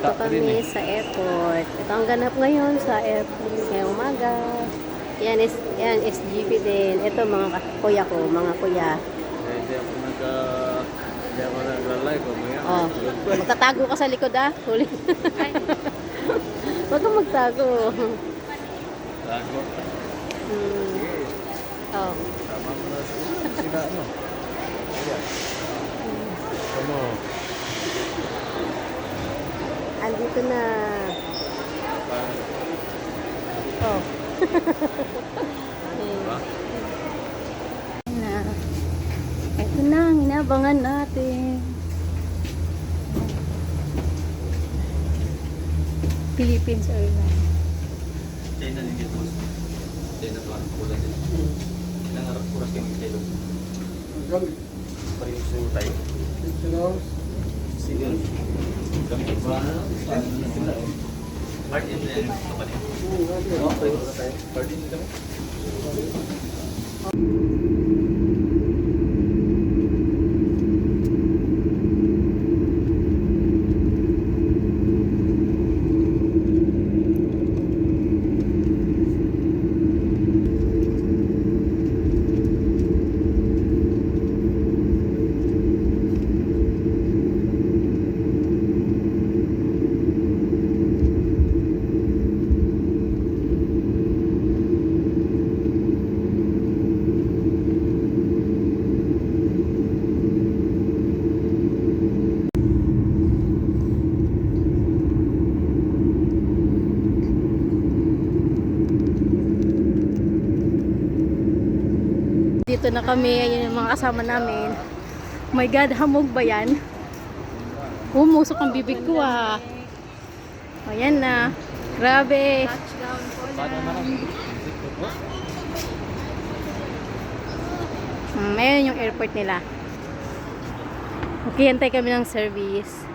Nandito kami sa airport. Ito ang ganap ngayon sa airport ngayong umaga. Yan, SGP din. Ito mga kuya ko, mga kuya. Hindi ako nag-live. Oh, magtatago ka sa likod ah. Huli. Huwag kang magtago. Tago. Oh. Tama mo na sila, ano? Ayan. Ano? Andito na. Oh. Diba? Ito na ang inabangan natin. Philippines Airlines. China din dito. China pa, pula din. Ilang oras kayo mag-chelo? Parehong sa tayo? Sige. Kami ba? Part in the company. Okay, part in kami. Dito na kami, ayun yung mga kasama namin. Oh my God, hamog ba yan? Umusok ang bibig ko ah. Ayan na. Grabe. Ayun yung airport nila. Okay, antay kami ng service.